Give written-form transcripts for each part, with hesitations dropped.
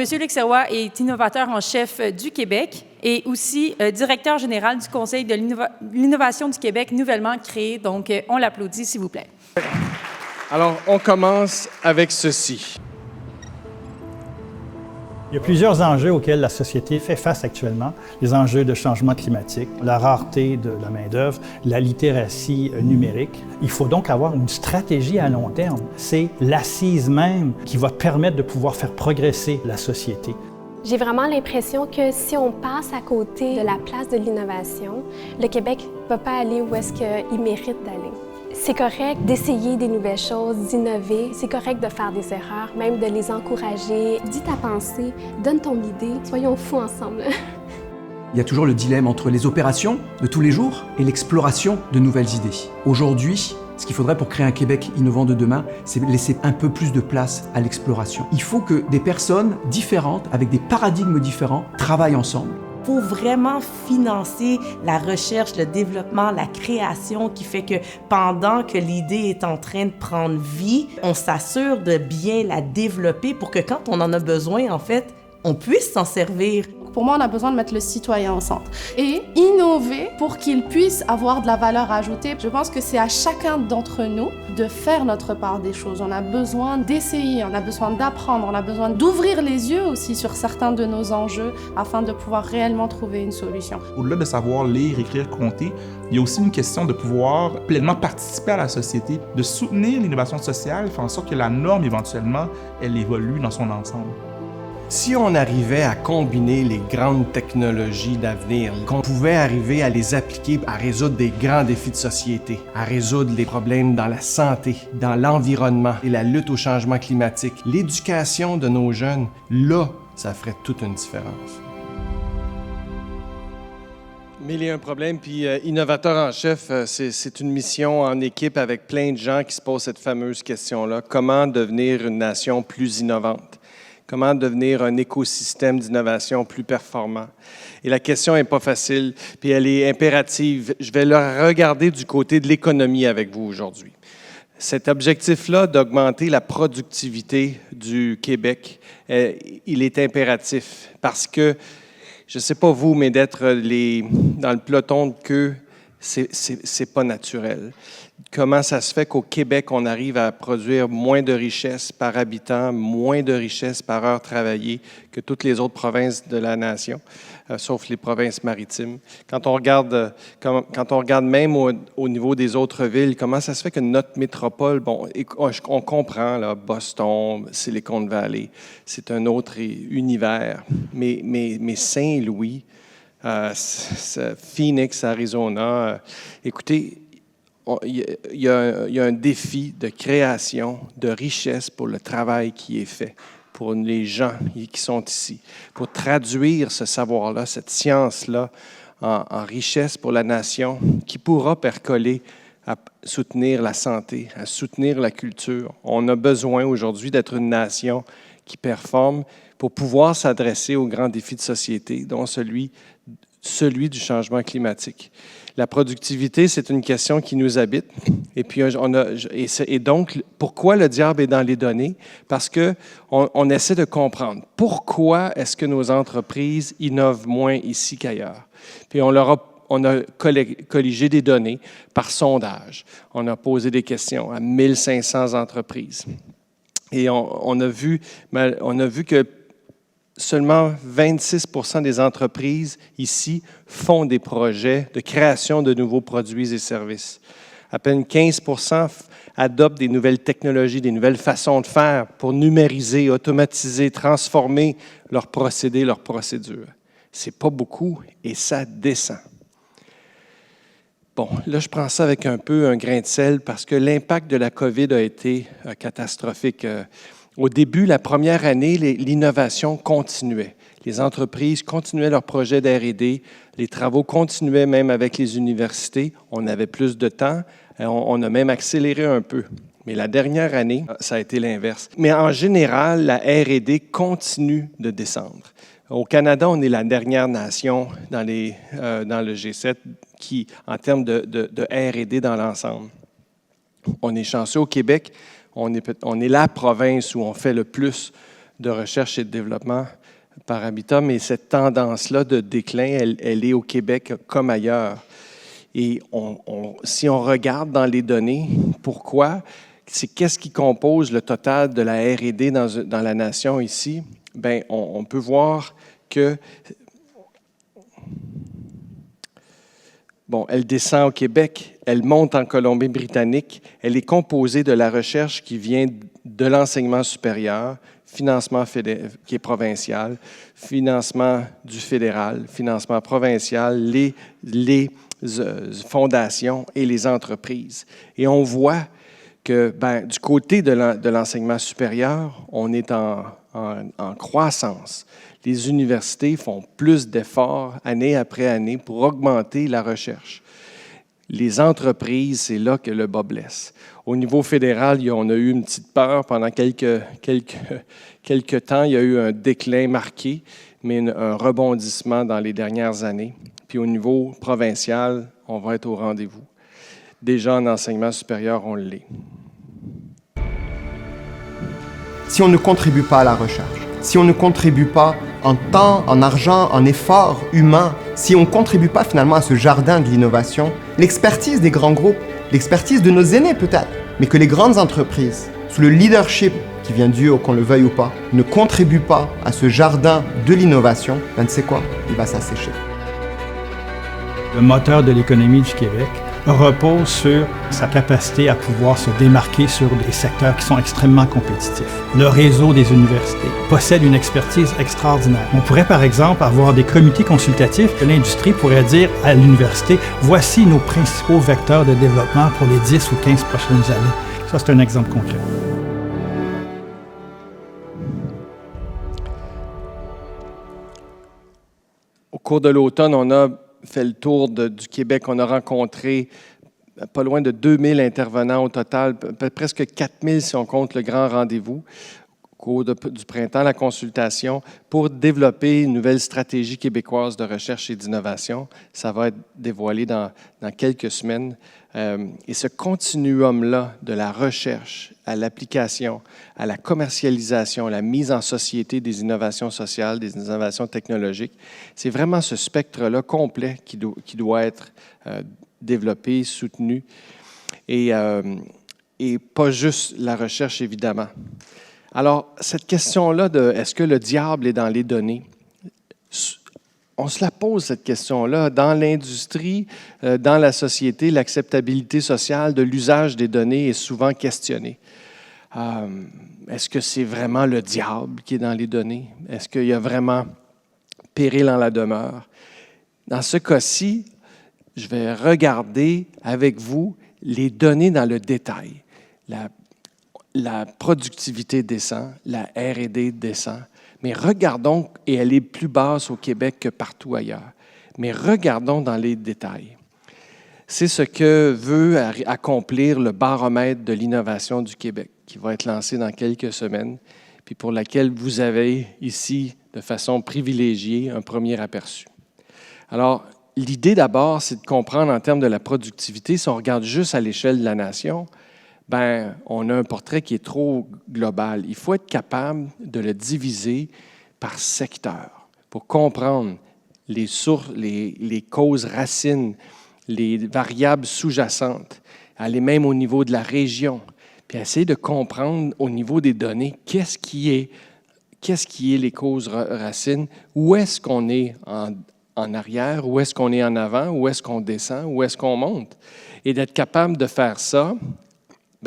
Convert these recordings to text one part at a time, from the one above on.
Monsieur Luc Serrois est innovateur en chef du Québec et aussi directeur général du Conseil de l'innovation du Québec nouvellement créé. Donc, on l'applaudit, s'il vous plaît. Alors, on commence avec ceci. Il y a plusieurs enjeux auxquels la société fait face actuellement. Les enjeux de changement climatique, la rareté de la main-d'œuvre, la littératie numérique. Il faut donc avoir une stratégie à long terme. C'est l'assise même qui va permettre de pouvoir faire progresser la société. J'ai vraiment l'impression que si on passe à côté de la place de l'innovation, le Québec ne va pas aller où est-ce qu'il mérite d'aller. C'est correct d'essayer des nouvelles choses, d'innover. C'est correct de faire des erreurs, même de les encourager. Dis ta pensée, donne ton idée, soyons fous ensemble. Il y a toujours le dilemme entre les opérations de tous les jours et l'exploration de nouvelles idées. Aujourd'hui, ce qu'il faudrait pour créer un Québec innovant de demain, c'est laisser un peu plus de place à l'exploration. Il faut que des personnes différentes, avec des paradigmes différents, travaillent ensemble. Il faut vraiment financer la recherche, le développement, la création qui fait que pendant que l'idée est en train de prendre vie, on s'assure de bien la développer pour que quand on en a besoin, en fait, on puisse s'en servir. Pour moi, on a besoin de mettre le citoyen au centre et innover pour qu'il puisse avoir de la valeur ajoutée. Je pense que c'est à chacun d'entre nous de faire notre part des choses. On a besoin d'essayer, on a besoin d'apprendre, on a besoin d'ouvrir les yeux aussi sur certains de nos enjeux afin de pouvoir réellement trouver une solution. Au-delà de savoir lire, écrire, compter, il y a aussi une question de pouvoir pleinement participer à la société, de soutenir l'innovation sociale, faire en sorte que la norme, éventuellement, elle évolue dans son ensemble. Si on arrivait à combiner les grandes technologies d'avenir, qu'on pouvait arriver à les appliquer à résoudre des grands défis de société, à résoudre les problèmes dans la santé, dans l'environnement et la lutte au changement climatique, l'éducation de nos jeunes, là, ça ferait toute une différence. Mais il y a un problème, puis innovateur en chef, c'est une mission en équipe avec plein de gens qui se posent cette fameuse question-là. Comment devenir une nation plus innovante? Comment devenir un écosystème d'innovation plus performant? Et la question n'est pas facile, puis elle est impérative. Je vais la regarder du côté de l'économie avec vous aujourd'hui. Cet objectif-là d'augmenter la productivité du Québec, il est impératif parce que, je ne sais pas vous, mais d'être dans le peloton de queue, c'est pas naturel. Comment ça se fait qu'au Québec, on arrive à produire moins de richesses par habitant, moins de richesses par heure travaillée que toutes les autres provinces de la nation, sauf les provinces maritimes. Quand on regarde même au niveau des autres villes, comment ça se fait que notre métropole, bon, on comprend, là, Boston, Silicon Valley, c'est un autre univers, mais Saint-Louis, Phoenix, Arizona, écoutez, il y a un défi de création, de richesse pour le travail qui est fait, pour les gens qui sont ici, pour traduire ce savoir-là, cette science-là en richesse pour la nation qui pourra percoler à soutenir la santé, à soutenir la culture. On a besoin aujourd'hui d'être une nation qui performe pour pouvoir s'adresser aux grands défis de société, dont celui du changement climatique. La productivité, c'est une question qui nous habite. Et puis, donc, pourquoi le diable est dans les données? Parce qu'on essaie de comprendre pourquoi est-ce que nos entreprises innovent moins ici qu'ailleurs. Puis, on a colligé des données par sondage. On a posé des questions à 1500 entreprises. Et on a vu que seulement 26 % des entreprises ici font des projets de création de nouveaux produits et services. À peine 15 % adoptent des nouvelles technologies, des nouvelles façons de faire pour numériser, automatiser, transformer leurs procédés, leurs procédures. Ce n'est pas beaucoup et ça descend. Bon, là, je prends ça avec un grain de sel parce que l'impact de la COVID a été catastrophique. Au début, la première année, l'innovation continuait. Les entreprises continuaient leurs projets d'R&D, les travaux continuaient même avec les universités. On avait plus de temps, on a même accéléré un peu. Mais la dernière année, ça a été l'inverse. Mais en général, la R&D continue de descendre. Au Canada, on est la dernière nation dans le G7 qui, en termes de R&D dans l'ensemble. On est chanceux au Québec. On est la province où on fait le plus de recherche et de développement par habitat, mais cette tendance-là de déclin, elle est au Québec comme ailleurs. Et si on regarde dans les données, pourquoi? C'est qu'est-ce qui compose le total de la R&D dans la nation ici? Bien, on peut voir que, bon, elle descend au Québec, elle monte en Colombie-Britannique, elle est composée de la recherche qui vient de l'enseignement supérieur, financement qui est provincial, financement du fédéral, financement provincial, les fondations et les entreprises. Et on voit que du côté de l'enseignement supérieur, on est en croissance. Les universités font plus d'efforts année après année pour augmenter la recherche. Les entreprises, c'est là que le bas blesse. Au niveau fédéral, on a eu une petite peur pendant quelques temps. Il y a eu un déclin marqué, mais un rebondissement dans les dernières années. Puis au niveau provincial, on va être au rendez-vous. Déjà en enseignement supérieur, on l'est. Si on ne contribue pas à la recherche, si on ne contribue pas en temps, en argent, en effort humain, si on ne contribue pas finalement à ce jardin de l'innovation, l'expertise des grands groupes, l'expertise de nos aînés peut-être, mais que les grandes entreprises, sous le leadership qui vient du haut, qu'on le veuille ou pas, ne contribuent pas à ce jardin de l'innovation, tu sais quoi? Il va s'assécher. Le moteur de l'économie du Québec repose sur sa capacité à pouvoir se démarquer sur des secteurs qui sont extrêmement compétitifs. Le réseau des universités possède une expertise extraordinaire. On pourrait par exemple avoir des comités consultatifs que l'industrie pourrait dire à l'université « Voici nos principaux vecteurs de développement pour les 10 ou 15 prochaines années ». Ça, c'est un exemple concret. Au cours de l'automne, on a fait le tour du Québec. On a rencontré pas loin de 2000 intervenants au total, presque 4000 si on compte le grand rendez-vous au cours du printemps, la consultation, pour développer une nouvelle stratégie québécoise de recherche et d'innovation. Ça va être dévoilé dans quelques semaines. Et ce continuum-là de la recherche à l'application, à la commercialisation, à la mise en société des innovations sociales, des innovations technologiques, c'est vraiment ce spectre-là complet qui doit être développé, soutenu, et pas juste la recherche, évidemment. Alors, cette question-là de est-ce que le diable est dans les données? On se la pose, cette question-là. Dans l'industrie, dans la société, l'acceptabilité sociale de l'usage des données est souvent questionnée. Est-ce que c'est vraiment le diable qui est dans les données? Est-ce qu'il y a vraiment péril en la demeure? Dans ce cas-ci, je vais regarder avec vous les données dans le détail. La productivité descend, la R&D descend, mais regardons, et elle est plus basse au Québec que partout ailleurs, mais regardons dans les détails. C'est ce que veut accomplir le baromètre de l'innovation du Québec, qui va être lancé dans quelques semaines, puis pour laquelle vous avez ici, de façon privilégiée, un premier aperçu. Alors, l'idée d'abord, c'est de comprendre en termes de la productivité, si on regarde juste à l'échelle de la nation, on a un portrait qui est trop global. Il faut être capable de le diviser par secteur pour comprendre les sources, les causes racines, les variables sous-jacentes, aller même au niveau de la région, puis essayer de comprendre au niveau des données qu'est-ce qui est les causes racines, où est-ce qu'on est en arrière, où est-ce qu'on est en avant, où est-ce qu'on descend, où est-ce qu'on monte. Et d'être capable de faire ça,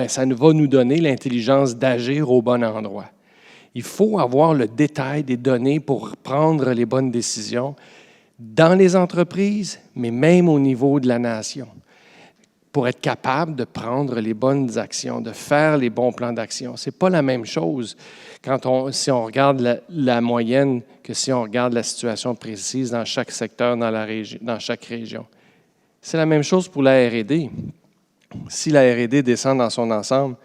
ça va nous donner l'intelligence d'agir au bon endroit. Il faut avoir le détail des données pour prendre les bonnes décisions dans les entreprises, mais même au niveau de la nation, pour être capable de prendre les bonnes actions, de faire les bons plans d'action. Ce n'est pas la même chose si on regarde la moyenne que si on regarde la situation précise dans chaque secteur, dans chaque région. C'est la même chose pour la R&D. Si la R&D descend dans son ensemble,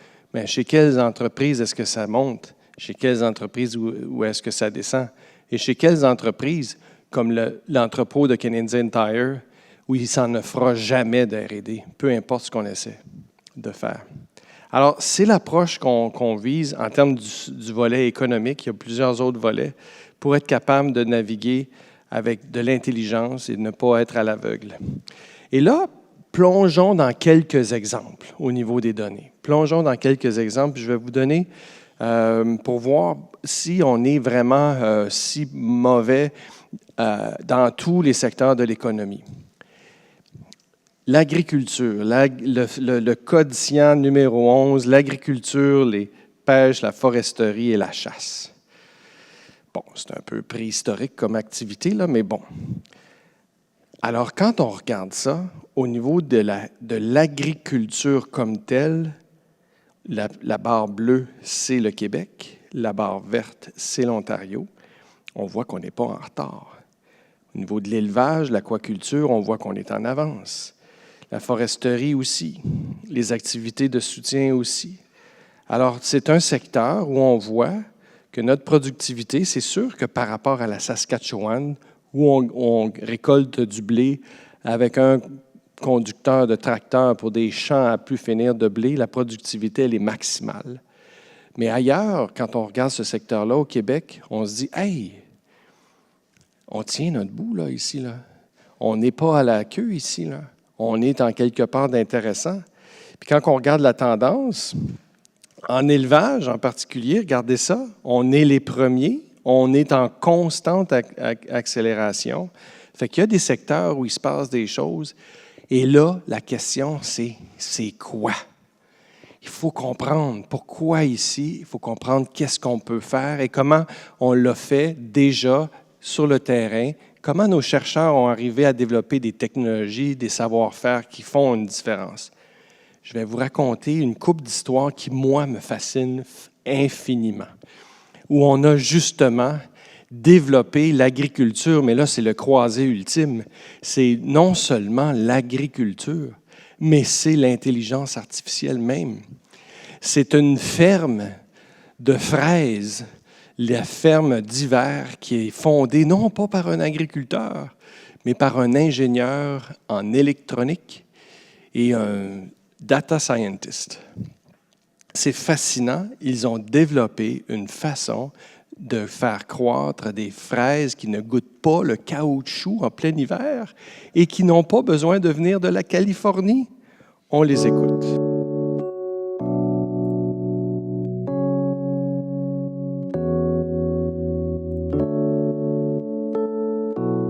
chez quelles entreprises est-ce que ça monte? Chez quelles entreprises où est-ce que ça descend? Et chez quelles entreprises, comme l'entrepôt de Canadian Tire, où il s'en ne fera jamais de R&D, peu importe ce qu'on essaie de faire. Alors, c'est l'approche qu'on vise en termes du volet économique. Il y a plusieurs autres volets pour être capable de naviguer avec de l'intelligence et de ne pas être à l'aveugle. Et là, plongeons dans quelques exemples au niveau des données. Plongeons dans quelques exemples. Je vais vous donner pour voir si on est vraiment si mauvais dans tous les secteurs de l'économie. L'agriculture, le code SCIAN numéro 11, l'agriculture, les pêches, la foresterie et la chasse. Bon, c'est un peu préhistorique comme activité, là, mais bon. Alors, quand on regarde ça, au niveau de l'agriculture comme telle, la barre bleue, c'est le Québec, la barre verte, c'est l'Ontario. On voit qu'on n'est pas en retard. Au niveau de l'élevage, l'aquaculture, on voit qu'on est en avance. La foresterie aussi, les activités de soutien aussi. Alors, c'est un secteur où on voit que notre productivité, c'est sûr que par rapport à la Saskatchewan, où on récolte du blé avec un conducteur de tracteur pour des champs à plus finir de blé, la productivité, elle est maximale. Mais ailleurs, quand on regarde ce secteur-là au Québec, on se dit « Hey, on tient notre bout là, ici. Là. On n'est pas à la queue ici. Là. On est en quelque part d'intéressant. » Puis quand on regarde la tendance, en élevage en particulier, regardez ça, on est les premiers, on est en constante accélération. Fait qu'il y a des secteurs où il se passe des choses. Et là, la question, c'est quoi? Il faut comprendre pourquoi ici, il faut comprendre qu'est-ce qu'on peut faire et comment on l'a fait déjà sur le terrain, comment nos chercheurs ont arrivé à développer des technologies, des savoir-faire qui font une différence. Je vais vous raconter une couple d'histoires qui, moi, me fascinent infiniment, où on a justement développé l'agriculture, mais là, c'est le croisé ultime. C'est non seulement l'agriculture, mais c'est l'intelligence artificielle même. C'est une ferme de fraises, la ferme d'hiver qui est fondée non pas par un agriculteur, mais par un ingénieur en électronique et un data scientist. C'est fascinant. Ils ont développé une façon de faire croître des fraises qui ne goûtent pas le caoutchouc en plein hiver et qui n'ont pas besoin de venir de la Californie. On les écoute.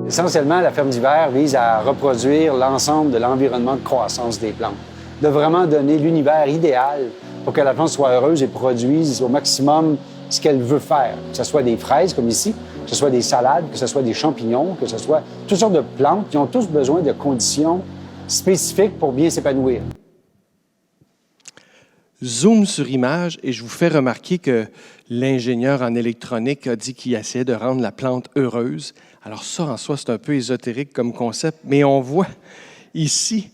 Essentiellement, la ferme d'hiver vise à reproduire l'ensemble de l'environnement de croissance des plantes, de vraiment donner l'univers idéal pour que la plante soit heureuse et produise au maximum ce qu'elle veut faire, que ce soit des fraises comme ici, que ce soit des salades, que ce soit des champignons, que ce soit toutes sortes de plantes qui ont tous besoin de conditions spécifiques pour bien s'épanouir. Zoom sur image et je vous fais remarquer que l'ingénieur en électronique a dit qu'il essayait de rendre la plante heureuse. Alors ça, en soi, c'est un peu ésotérique comme concept, mais on voit ici,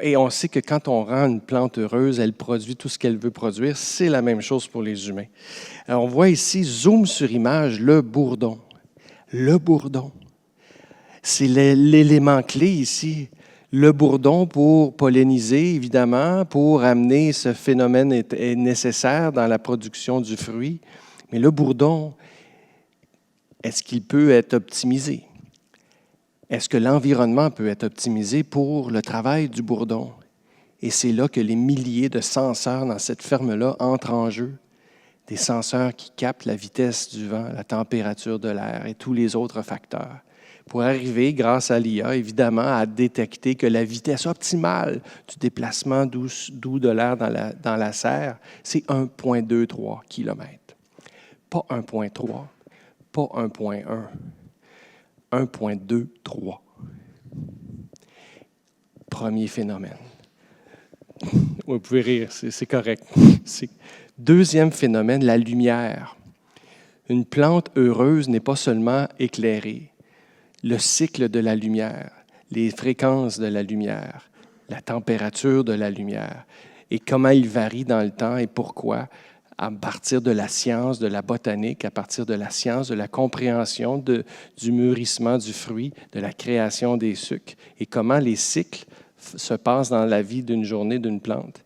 et on sait que quand on rend une plante heureuse, elle produit tout ce qu'elle veut produire. C'est la même chose pour les humains. Alors, on voit ici, zoom sur image, le bourdon. Le bourdon. C'est l'élément clé ici. Le bourdon pour polliniser, évidemment, pour amener ce phénomène est nécessaire dans la production du fruit. Mais le bourdon, est-ce qu'il peut être optimisé? Est-ce que l'environnement peut être optimisé pour le travail du bourdon? Et c'est là que les milliers de senseurs dans cette ferme-là entrent en jeu. Des senseurs qui captent la vitesse du vent, la température de l'air et tous les autres facteurs. Pour arriver, grâce à l'IA, évidemment, à détecter que la vitesse optimale du déplacement doux de l'air dans la serre, c'est 1,23 km. Pas 1,3, pas 1,1. 1,23. Premier phénomène. Vous pouvez rire, c'est correct. Deuxième phénomène, la lumière. Une plante heureuse n'est pas seulement éclairée. Le cycle de la lumière, les fréquences de la lumière, la température de la lumière et comment il varie dans le temps et pourquoi, à partir de la science de la botanique, à partir de la science de la compréhension du mûrissement du fruit, de la création des sucres, et comment les cycles se passent dans la vie d'une journée d'une plante.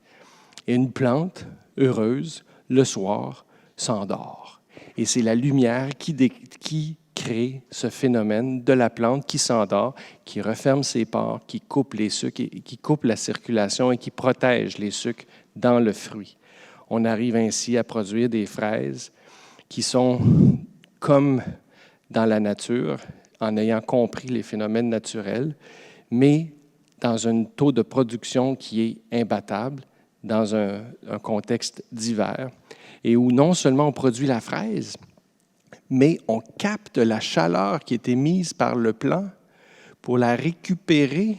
Et une plante heureuse, le soir, s'endort. Et c'est la lumière qui crée ce phénomène de la plante qui s'endort, qui referme ses pores, qui coupe les sucres, et qui coupe la circulation et qui protège les sucres dans le fruit. On arrive ainsi à produire des fraises qui sont comme dans la nature, en ayant compris les phénomènes naturels, mais dans un taux de production qui est imbattable, dans un contexte d'hiver, et où non seulement on produit la fraise, mais on capte la chaleur qui est émise par le plant pour la récupérer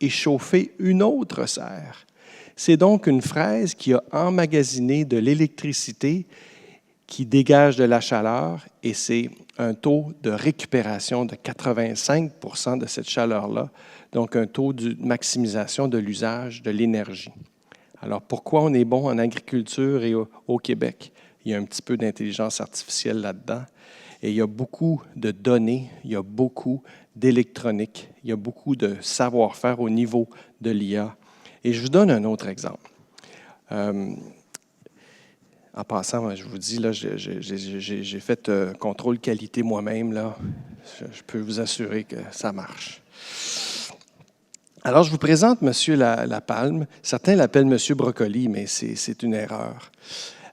et chauffer une autre serre. C'est donc une fraise qui a emmagasiné de l'électricité qui dégage de la chaleur, et c'est un taux de récupération de 85 % de cette chaleur-là, donc un taux de maximisation de l'usage de l'énergie. Alors, pourquoi on est bon en agriculture et au Québec? Il y a un petit peu d'intelligence artificielle là-dedans, et il y a beaucoup de données, il y a beaucoup d'électronique, il y a beaucoup de savoir-faire au niveau de l'IA. Et je vous donne un autre exemple. En passant, je vous dis, là, j'ai fait contrôle qualité moi-même. Là. Je peux vous assurer que ça marche. Alors, je vous présente M. Lapalme. Certains l'appellent M. Brocoli, mais c'est une erreur.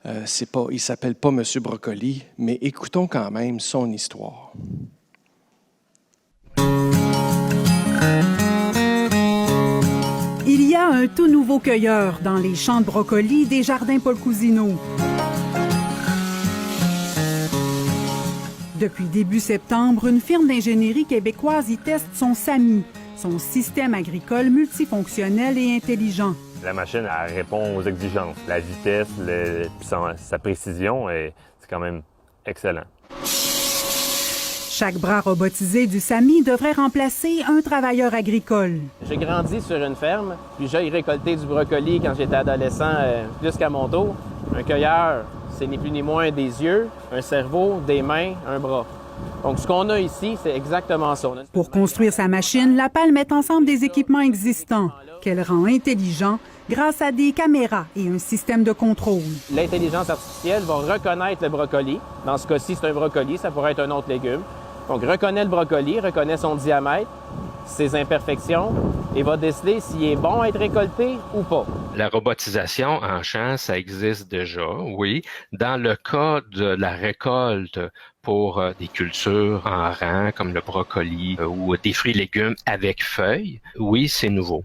Il ne s'appelle pas M. Brocoli, mais écoutons quand même son histoire. Il y a un tout nouveau cueilleur dans les champs de brocolis des jardins Paul Cousineau. Depuis début septembre, une firme d'ingénierie québécoise y teste son SAMI, son système agricole multifonctionnel et intelligent. La machine, elle répond aux exigences. La vitesse, sa précision, c'est quand même excellent. Chaque bras robotisé du SAMI devrait remplacer un travailleur agricole. J'ai grandi sur une ferme, puis j'ai récolté du brocoli quand j'étais adolescent jusqu'à mon tour. Un cueilleur, c'est ni plus ni moins des yeux, un cerveau, des mains, un bras. Donc, ce qu'on a ici, c'est exactement ça. Pour construire sa machine, Lapalme met ensemble des équipements existants qu'elle rend intelligents grâce à des caméras et un système de contrôle. L'intelligence artificielle va reconnaître le brocoli. Dans ce cas-ci, c'est un brocoli, ça pourrait être un autre légume. Donc, reconnaît le brocoli, reconnaît son diamètre, ses imperfections, et va décider s'il est bon à être récolté ou pas. La robotisation en champ, ça existe déjà, oui. Dans le cas de la récolte pour des cultures en rang, comme le brocoli ou des fruits et légumes avec feuilles, oui, c'est nouveau.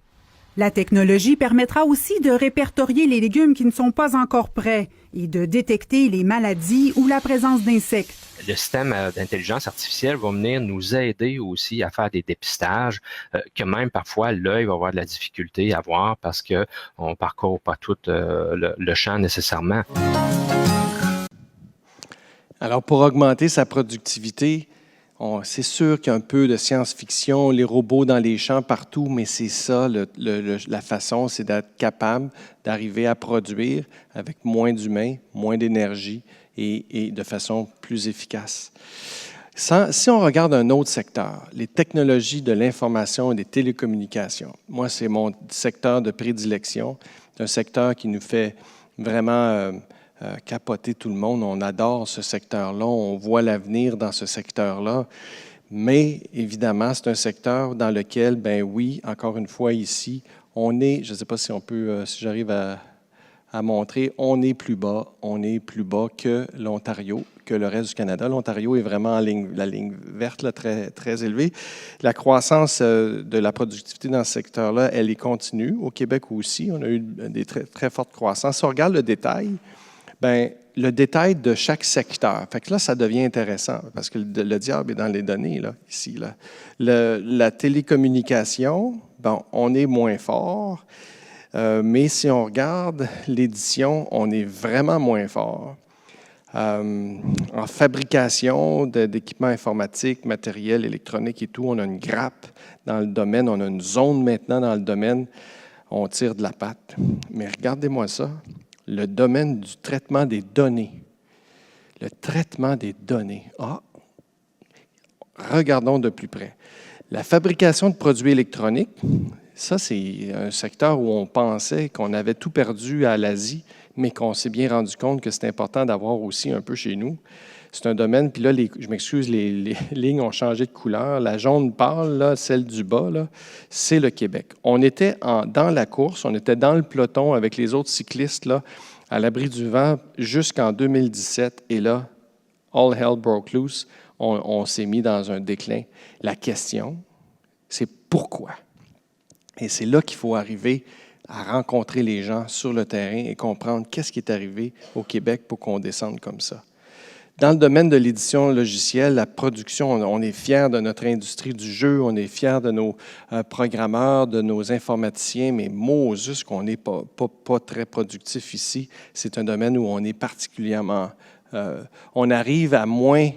La technologie permettra aussi de répertorier les légumes qui ne sont pas encore prêts et de détecter les maladies ou la présence d'insectes. Le système d'intelligence artificielle va venir nous aider aussi à faire des dépistages que même parfois l'œil va avoir de la difficulté à voir parce qu'on ne parcourt pas tout le champ nécessairement. Alors, pour augmenter sa productivité, c'est sûr qu'il y a un peu de science-fiction, les robots dans les champs partout, mais c'est ça, la façon, c'est d'être capable d'arriver à produire avec moins d'humains, moins d'énergie et de façon plus efficace. Si on regarde un autre secteur, les technologies de l'information et des télécommunications, moi, c'est mon secteur de prédilection, un secteur qui nous fait vraiment capoter tout le monde. On adore ce secteur-là, on voit l'avenir dans ce secteur-là. Mais évidemment, c'est un secteur dans lequel, ben oui, encore une fois ici, on est, je ne sais pas si on peut, si j'arrive à montrer, on est plus bas que l'Ontario, que le reste du Canada. L'Ontario est vraiment la ligne verte, là, très, très élevée. La croissance de la productivité dans ce secteur-là, elle est continue. Au Québec aussi, on a eu des très, très fortes croissances. Si on regarde le détail, bien, le détail de chaque secteur. Fait que là, ça devient intéressant parce que le diable est dans les données, là, ici. Là. La télécommunication, bon, on est moins fort, mais si on regarde l'édition, on est vraiment moins fort. En fabrication d'équipements informatiques, matériel, électronique et tout, on a une grappe dans le domaine, on a une zone maintenant dans le domaine, on tire de la patte. Mais regardez-moi ça. Le domaine du traitement des données. Le traitement des données. Regardons de plus près. La fabrication de produits électroniques, Ça, c'est un secteur où on pensait qu'on avait tout perdu à l'Asie, mais qu'on s'est bien rendu compte que c'est important d'avoir aussi un peu chez nous. C'est un domaine, puis là, je m'excuse, les lignes ont changé de couleur. La jaune pâle, là, celle du bas, là, c'est le Québec. On était dans la course, on était dans le peloton avec les autres cyclistes là, à l'abri du vent jusqu'en 2017. Et là, all hell broke loose, on s'est mis dans un déclin. La question, c'est pourquoi? Et c'est là qu'il faut arriver à rencontrer les gens sur le terrain et comprendre qu'est-ce qui est arrivé au Québec pour qu'on descende comme ça. Dans le domaine de l'édition logicielle, la production, on est fiers de notre industrie du jeu, on est fiers de nos programmeurs, de nos informaticiens, mais Moses, qu'on n'est pas très productif ici, c'est un domaine où on est particulièrement... on arrive à moins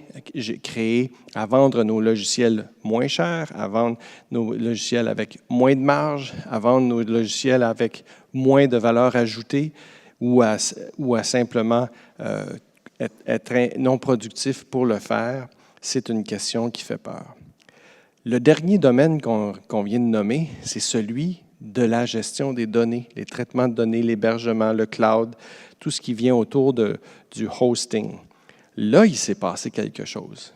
créer, à vendre nos logiciels moins chers, à vendre nos logiciels avec moins de marge, à vendre nos logiciels avec moins de valeur ajoutée ou à simplement... être non productif pour le faire, c'est une question qui fait peur. Le dernier domaine qu'on vient de nommer, c'est celui de la gestion des données, les traitements de données, l'hébergement, le cloud, tout ce qui vient autour du hosting. Là, il s'est passé quelque chose.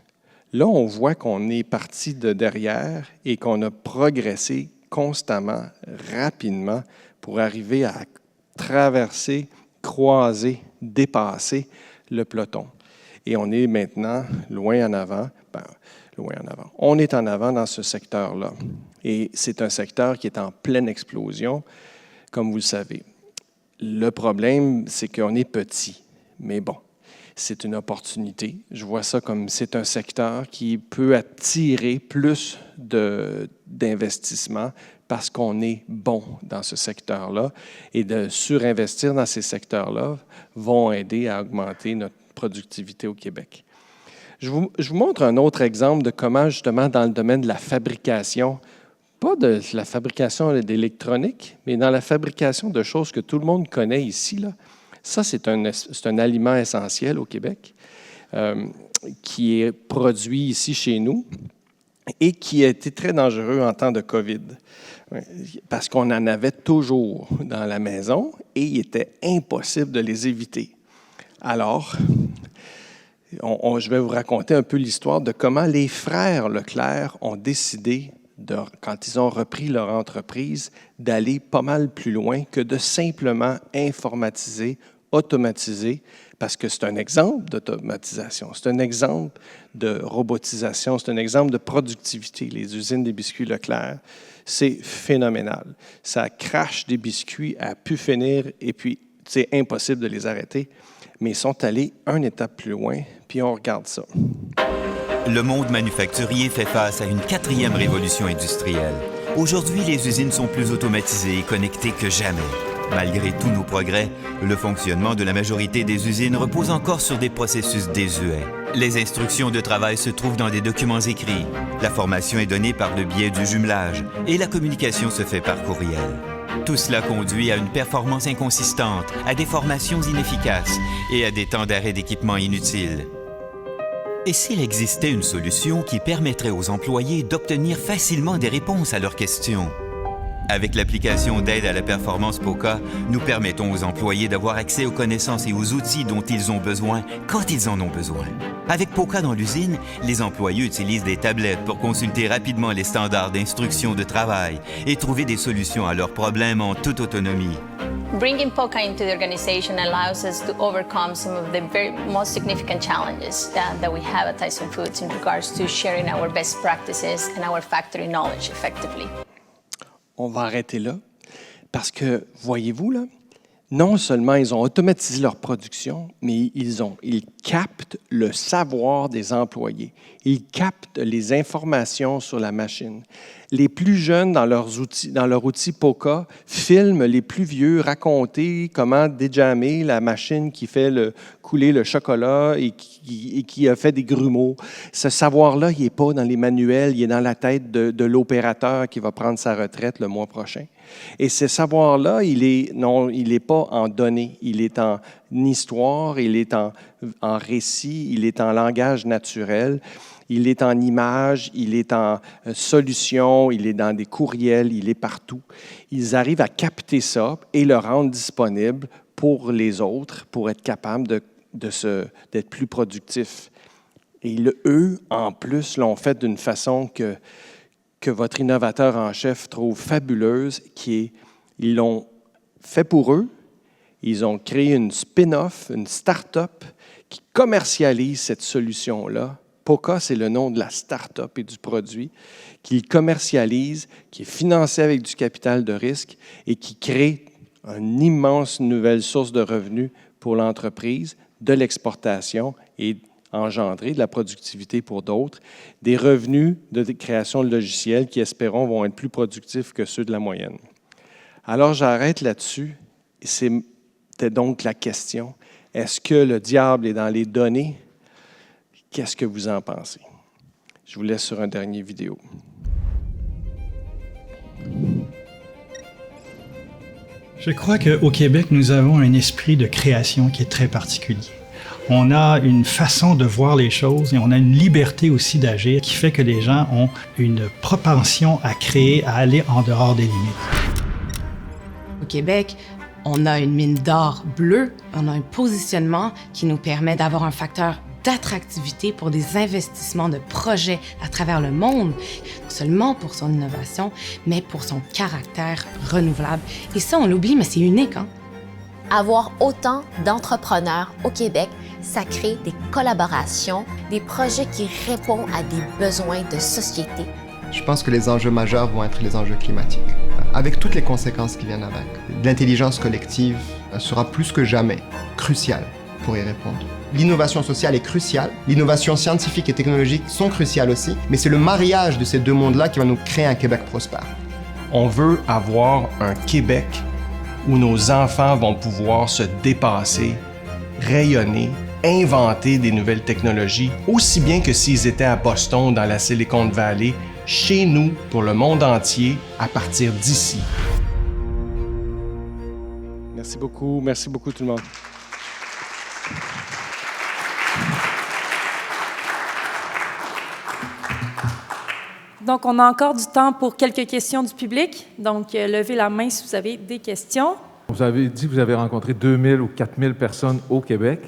Là, on voit qu'on est parti de derrière et qu'on a progressé constamment, rapidement, pour arriver à traverser, croiser, dépasser le peloton. Et on est maintenant loin en avant. On est en avant dans ce secteur-là. Et c'est un secteur qui est en pleine explosion, comme vous le savez. Le problème, c'est qu'on est petit. Mais bon, c'est une opportunité. Je vois ça comme c'est un secteur qui peut attirer plus d'investissement parce qu'on est bon dans ce secteur-là. Et de surinvestir dans ces secteurs-là vont aider à augmenter notre productivité au Québec. Je vous montre un autre exemple de comment, justement, dans le domaine de la fabrication, pas de la fabrication d'électronique, mais dans la fabrication de choses que tout le monde connaît ici, là. Ça, c'est un aliment essentiel au Québec qui est produit ici chez nous et qui a été très dangereux en temps de COVID parce qu'on en avait toujours dans la maison et il était impossible de les éviter. Alors, je vais vous raconter un peu l'histoire de comment les frères Leclerc ont décidé, quand ils ont repris leur entreprise, d'aller pas mal plus loin que de simplement informatiser, automatiser, parce que c'est un exemple d'automatisation, c'est un exemple de robotisation, c'est un exemple de productivité. Les usines des biscuits Leclerc, c'est phénoménal. Ça crache des biscuits à pu finir et puis c'est impossible de les arrêter. Mais ils sont allés une étape plus loin, puis on regarde ça. Le monde manufacturier fait face à une 4e révolution industrielle. Aujourd'hui, les usines sont plus automatisées et connectées que jamais. Malgré tous nos progrès, le fonctionnement de la majorité des usines repose encore sur des processus désuets. Les instructions de travail se trouvent dans des documents écrits. La formation est donnée par le biais du jumelage et la communication se fait par courriel. Tout cela conduit à une performance inconsistante, à des formations inefficaces et à des temps d'arrêt d'équipement inutiles. Et s'il existait une solution qui permettrait aux employés d'obtenir facilement des réponses à leurs questions? Avec l'application d'aide à la performance POCA, nous permettons aux employés d'avoir accès aux connaissances et aux outils dont ils ont besoin quand ils en ont besoin. Avec POCA dans l'usine, les employés utilisent des tablettes pour consulter rapidement les standards d'instruction de travail et trouver des solutions à leurs problèmes en toute autonomie. Bringing POCA into the organization allows us to overcome some of the most significant challenges that we have at Tyson Foods in regards to sharing our best practices and our factory knowledge effectively. On va arrêter là parce que, voyez-vous, là, non seulement ils ont automatisé leur production, mais ils captent le savoir des employés. Ils captent les informations sur la machine. Les plus jeunes, dans leur outil POCA, filment les plus vieux raconter comment déjammer la machine qui fait couler le chocolat et qui a fait des grumeaux. Ce savoir-là, il n'est pas dans les manuels, il est dans la tête de l'opérateur qui va prendre sa retraite le mois prochain. Et ce savoir-là, il est pas en données, il est en histoire, il est en récit, il est en langage naturel. Il est en images, il est en solutions, il est dans des courriels, il est partout. Ils arrivent à capter ça et le rendre disponible pour les autres, pour être capables d'être plus productifs. Et eux, en plus, l'ont fait d'une façon que votre innovateur en chef trouve fabuleuse, ils l'ont fait pour eux. Ils ont créé une spin-off, une start-up qui commercialise cette solution-là. POCA, c'est le nom de la start-up et du produit, qu'ils commercialisent, qui est financé avec du capital de risque et qui crée une immense nouvelle source de revenus pour l'entreprise, de l'exportation et engendrer de la productivité pour d'autres, des revenus de création de logiciels qui, espérons, vont être plus productifs que ceux de la moyenne. Alors, j'arrête là-dessus. C'était donc la question. Est-ce que le diable est dans les données? Qu'est-ce que vous en pensez? Je vous laisse sur un dernier vidéo. Je crois qu'au Québec, nous avons un esprit de création qui est très particulier. On a une façon de voir les choses et on a une liberté aussi d'agir qui fait que les gens ont une propension à créer, à aller en dehors des limites. Au Québec, on a une mine d'or bleue, on a un positionnement qui nous permet d'avoir un facteur d'attractivité pour des investissements de projets à travers le monde, non seulement pour son innovation, mais pour son caractère renouvelable. Et ça, on l'oublie, mais c'est unique, hein? Avoir autant d'entrepreneurs au Québec, ça crée des collaborations, des projets qui répondent à des besoins de société. Je pense que les enjeux majeurs vont être les enjeux climatiques, avec toutes les conséquences qui viennent avec. L'intelligence collective sera plus que jamais cruciale pour y répondre. L'innovation sociale est cruciale, l'innovation scientifique et technologique sont cruciales aussi, mais c'est le mariage de ces deux mondes-là qui va nous créer un Québec prospère. On veut avoir un Québec où nos enfants vont pouvoir se dépasser, rayonner, inventer des nouvelles technologies, aussi bien que s'ils étaient à Boston ou dans la Silicon Valley, chez nous, pour le monde entier, à partir d'ici. Merci beaucoup tout le monde. Donc, on a encore du temps pour quelques questions du public. Donc, levez la main si vous avez des questions. Vous avez dit que vous avez rencontré 2000 ou 4000 personnes au Québec,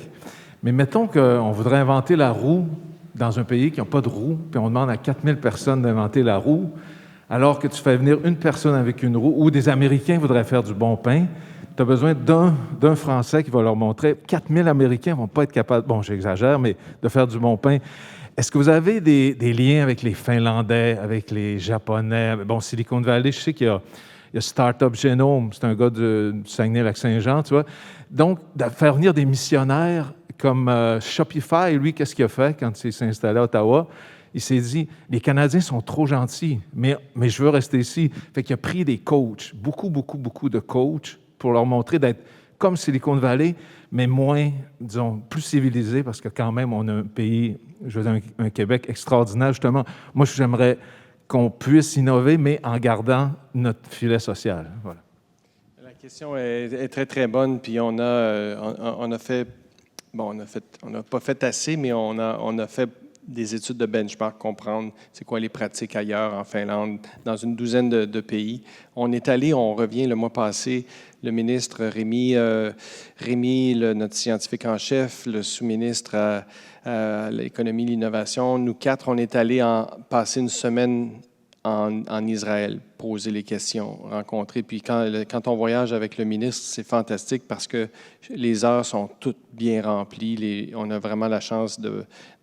mais mettons qu'on voudrait inventer la roue dans un pays qui n'a pas de roue, puis on demande à 4000 personnes d'inventer la roue, alors que tu fais venir une personne avec une roue, ou des Américains voudraient faire du bon pain, tu as besoin d'un Français qui va leur montrer. 4000 Américains ne vont pas être capables, bon, j'exagère, mais de faire du bon pain. Est-ce que vous avez des liens avec les Finlandais, avec les Japonais? Bon, Silicon Valley, je sais qu'il y a Startup Genome, c'est un gars du Saguenay-Lac-Saint-Jean, tu vois. Donc, de faire venir des missionnaires comme Shopify, lui, qu'est-ce qu'il a fait quand il s'est installé à Ottawa? Il s'est dit, les Canadiens sont trop gentils, mais je veux rester ici. Fait qu'il a pris des coachs, beaucoup de coachs, pour leur montrer d'être comme Silicon Valley, mais moins, disons, plus civilisé, parce que quand même, on a un pays, je veux dire, un Québec extraordinaire, justement. Moi, j'aimerais qu'on puisse innover, mais en gardant notre filet social. Voilà. La question est très, très bonne, puis on a fait, bon, on n'a pas fait assez, mais on a fait des études de benchmark, comprendre c'est quoi les pratiques ailleurs, en Finlande, dans une douzaine de pays. On est allé, on revient le mois passé, le ministre Rémi, notre scientifique en chef, le sous-ministre à l'économie et l'innovation, nous quatre, on est allés passer une semaine en Israël, poser les questions, rencontrer. Puis quand on voyage avec le ministre, c'est fantastique parce que les heures sont toutes bien remplies. On a vraiment la chance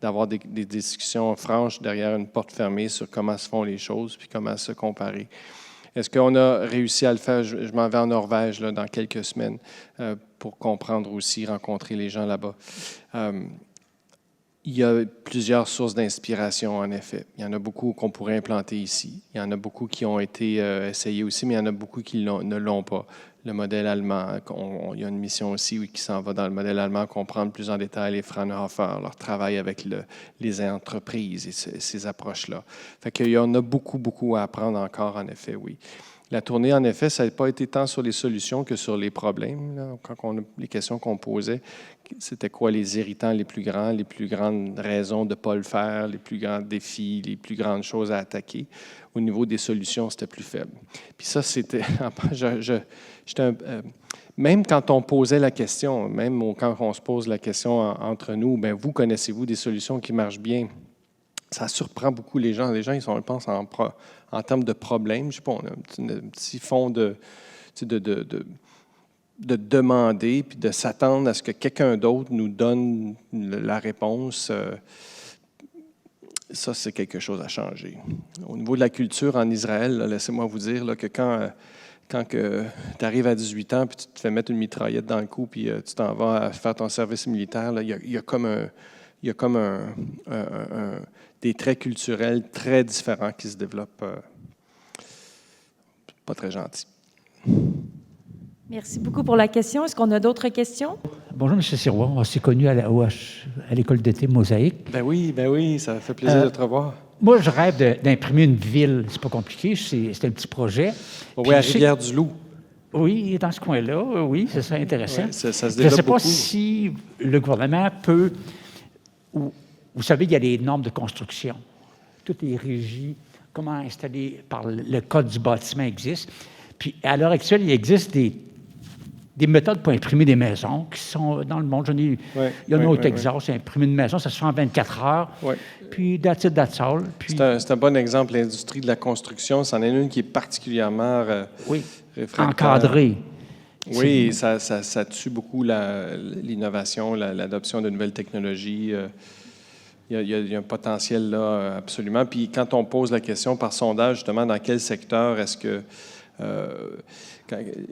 d'avoir des discussions franches derrière une porte fermée sur comment se font les choses puis comment se comparer. Est-ce qu'on a réussi à le faire? Je m'en vais en Norvège là, dans quelques semaines pour comprendre aussi, rencontrer les gens là-bas. Il y a plusieurs sources d'inspiration, en effet. Il y en a beaucoup qu'on pourrait implanter ici. Il y en a beaucoup qui ont été essayés aussi, mais il y en a beaucoup qui ne l'ont pas. Le modèle allemand, il y a une mission aussi qui s'en va dans le modèle allemand, comprendre plus en détail les Fraunhofer, leur travail avec les entreprises et ces approches-là. Fait qu'il y en a beaucoup à apprendre encore, en effet, oui. La tournée, en effet, ça n'a pas été tant sur les solutions que sur les problèmes. Là. Les questions qu'on posait, c'était quoi les irritants les plus grandes raisons de ne pas le faire, les plus grands défis, les plus grandes choses à attaquer. Au niveau des solutions, c'était plus faible. Puis ça, c'était... même quand on posait la question, même quand on se pose la question entre nous, bien, vous connaissez-vous des solutions qui marchent bien? Ça surprend beaucoup les gens. Les gens, ils pensent en termes de problèmes. Je ne sais pas, on a un petit fond de demander puis de s'attendre à ce que quelqu'un d'autre nous donne la réponse. Ça, c'est quelque chose à changer. Au niveau de la culture en Israël, là, laissez-moi vous dire là, que quand tu arrives à 18 ans puis tu te fais mettre une mitraillette dans le cou puis tu t'en vas faire ton service militaire, il y a comme des traits culturels très différents qui se développent. Pas très gentil. Merci beaucoup pour la question. Est-ce qu'on a d'autres questions? Bonjour, M. Sirois. On s'est connus à l'école d'été Mosaïque. Ben oui, ça fait plaisir de te revoir. Moi, je rêve d'imprimer une ville. C'est pas compliqué, c'est un petit projet. Oui, à Rivière-du-Loup. Oui, dans ce coin-là, oui, c'est ça intéressant. Oui, ça se développe je ne sais pas beaucoup. si le gouvernement peut... Vous savez, il y a les normes de construction. Tout est régi. Comment installer par le code du bâtiment existe. Puis, à l'heure actuelle, il existe des méthodes pour imprimer des maisons qui sont dans le monde. Il y en a au Texas, imprimer une maison, ça se fait en 24 heures. Puis, that's it, that's all. Puis... C'est un bon exemple. L'industrie de la construction, c'en est une qui est particulièrement réfractaire. Encadrée. Oui, ça tue beaucoup l'innovation, l'adoption de nouvelles technologies. Il y a un potentiel là, absolument. Puis quand on pose la question par sondage, justement, dans quel secteur est-ce que...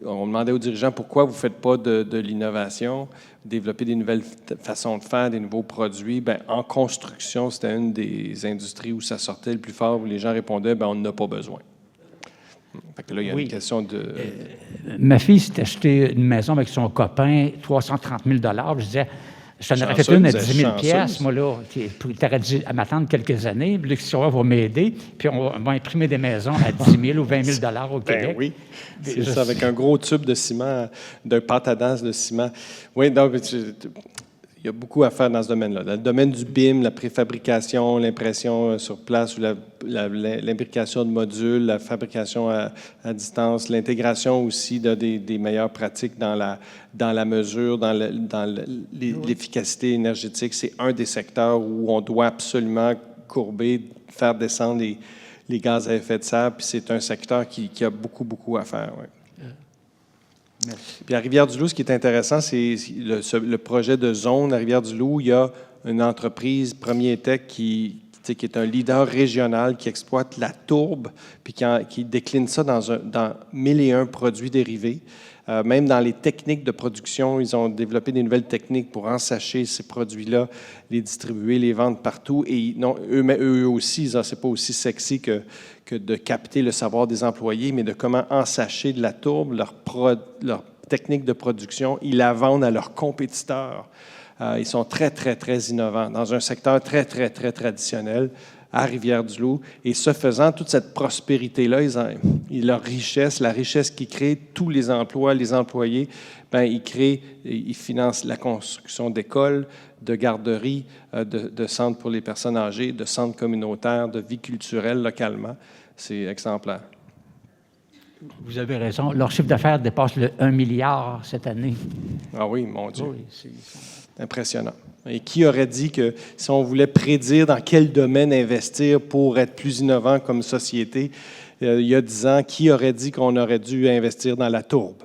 on demandait aux dirigeants pourquoi vous ne faites pas de l'innovation, développer des nouvelles façons de faire, des nouveaux produits. Bien, en construction, c'était une des industries où ça sortait le plus fort, où les gens répondaient on n'en a pas besoin. Fait que là, il y a une question de... Ma fille s'est acheté une maison avec son copain, 330 000 $. Je disais, je t'en aurais fait une à 10 000 $, moi, là. Tu aurais dû m'attendre quelques années. Le Sirois va m'aider, puis on va imprimer des maisons à 10 000 ou 20 000 $ au Québec. Oui, c'est ça, avec un gros tube de ciment, d'un pâte à dents de ciment. Oui, donc, il y a beaucoup à faire dans ce domaine-là. Dans le domaine du BIM, la préfabrication, l'impression sur place, ou l'imbrication de modules, la fabrication à distance, l'intégration aussi des meilleures pratiques dans la mesure, dans l'efficacité énergétique, c'est un des secteurs où on doit absolument courber, faire descendre les gaz à effet de serre, puis c'est un secteur qui a beaucoup, beaucoup à faire. Oui. Puis à Rivière-du-Loup, ce qui est intéressant, c'est le projet de zone à Rivière-du-Loup. Il y a une entreprise, Premier Tech, qui est un leader régional qui exploite la tourbe, puis qui décline ça dans 1001 produits dérivés. Même dans les techniques de production, ils ont développé des nouvelles techniques pour ensacher ces produits-là, les distribuer, les vendre partout. Et non, eux aussi, c'est pas aussi sexy que de capter le savoir des employés, mais de comment ensacher de la tourbe, leur technique de production, ils la vendent à leurs compétiteurs. Ils sont très, très, très innovants dans un secteur très, très, très traditionnel à Rivière-du-Loup. Et ce faisant, toute cette prospérité-là, leur richesse, la richesse qu'ils créent, tous les emplois, les employés, ils financent la construction d'écoles, de garderies, de centres pour les personnes âgées, de centres communautaires, de vie culturelle localement. C'est exemplaire. Vous avez raison. Leur chiffre d'affaires dépasse le 1 milliard cette année. Ah oui, mon Dieu. Oui, c'est impressionnant. Et qui aurait dit que si on voulait prédire dans quel domaine investir pour être plus innovant comme société, il y a 10 ans, qui aurait dit qu'on aurait dû investir dans la tourbe?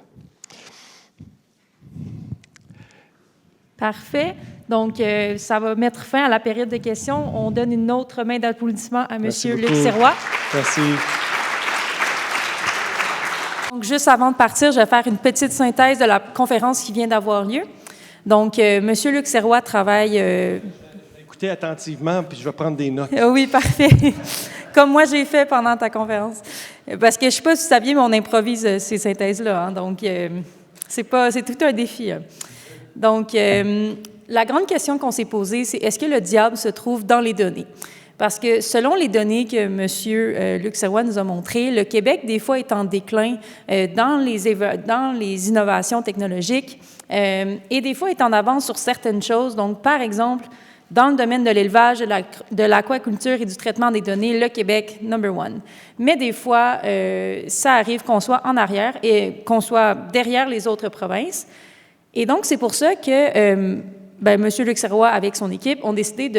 Parfait. Donc, ça va mettre fin à la période de questions. On donne une autre main d'applaudissement à M. Luc Sirois. Merci. Donc, juste avant de partir, je vais faire une petite synthèse de la conférence qui vient d'avoir lieu. Donc, M. Luc Sirois travaille... Écoutez attentivement, puis je vais prendre des notes. Oui, parfait. Comme moi, j'ai fait pendant ta conférence. Parce que je ne sais pas si vous saviez, mais on improvise ces synthèses-là. Hein, donc, c'est tout un défi. Hein. Donc, la grande question qu'on s'est posée, c'est est-ce que le diable se trouve dans les données? Parce que selon les données que M. Luc Sirois nous a montrées, le Québec, des fois, est en déclin dans les innovations technologiques et des fois est en avance sur certaines choses. Donc, par exemple, dans le domaine de l'élevage, de l'aquaculture et du traitement des données, le Québec, number one. Mais des fois, ça arrive qu'on soit en arrière et qu'on soit derrière les autres provinces. Et donc, c'est pour ça que M. Luc Sirois, avec son équipe, ont décidé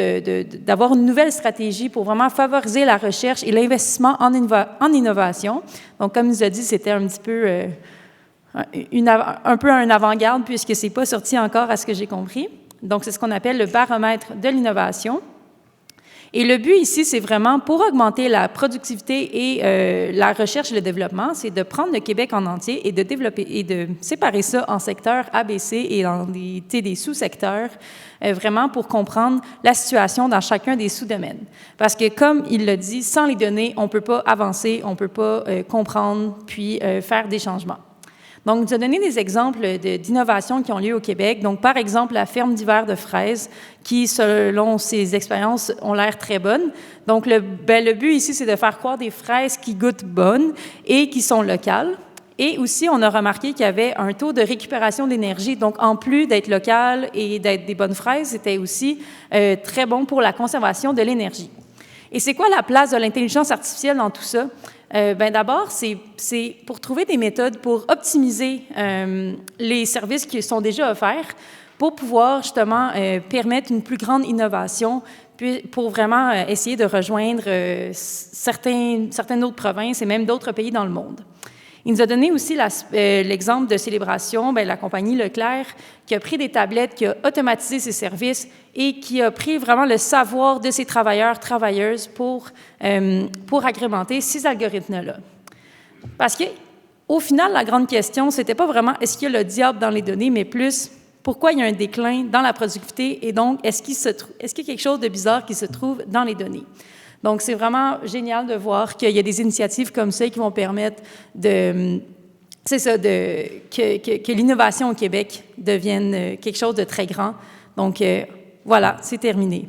d'avoir une nouvelle stratégie pour vraiment favoriser la recherche et l'investissement en innovation. Donc, comme il nous a dit, c'était un petit peu un peu un avant-garde puisque ce n'est pas sorti encore à ce que j'ai compris. Donc, c'est ce qu'on appelle le baromètre de l'innovation. Et le but ici, c'est vraiment pour augmenter la productivité et la recherche et le développement, c'est de prendre le Québec en entier et de développer et de séparer ça en secteurs ABC et en des sous-secteurs, vraiment pour comprendre la situation dans chacun des sous-domaines. Parce que, comme il l'a dit, sans les données, on ne peut pas avancer, on ne peut pas comprendre puis faire des changements. Donc, nous a donné des exemples d'innovations qui ont lieu au Québec. Donc, par exemple, la ferme d'hiver de fraises, qui, selon ses expériences, ont l'air très bonnes. Donc, le but ici, c'est de faire croire des fraises qui goûtent bonnes et qui sont locales. Et aussi, on a remarqué qu'il y avait un taux de récupération d'énergie. Donc, en plus d'être local et d'être des bonnes fraises, c'était aussi très bon pour la conservation de l'énergie. Et c'est quoi la place de l'intelligence artificielle dans tout ça? D'abord, c'est pour trouver des méthodes pour optimiser les services qui sont déjà offerts pour pouvoir justement permettre une plus grande innovation, puis pour vraiment essayer de rejoindre certaines autres provinces et même d'autres pays dans le monde. Il nous a donné aussi l'exemple de Célébration, la compagnie Leclerc, qui a pris des tablettes, qui a automatisé ses services et qui a pris vraiment le savoir de ses travailleurs, travailleuses pour agrémenter ces algorithmes-là. Parce qu'au final, la grande question, c'était pas vraiment est-ce qu'il y a le diable dans les données, mais plus pourquoi il y a un déclin dans la productivité et donc est-ce qu'il y a quelque chose de bizarre qui se trouve dans les données. Donc, c'est vraiment génial de voir qu'il y a des initiatives comme ça qui vont permettre que l'innovation au Québec devienne quelque chose de très grand. Donc, voilà, c'est terminé.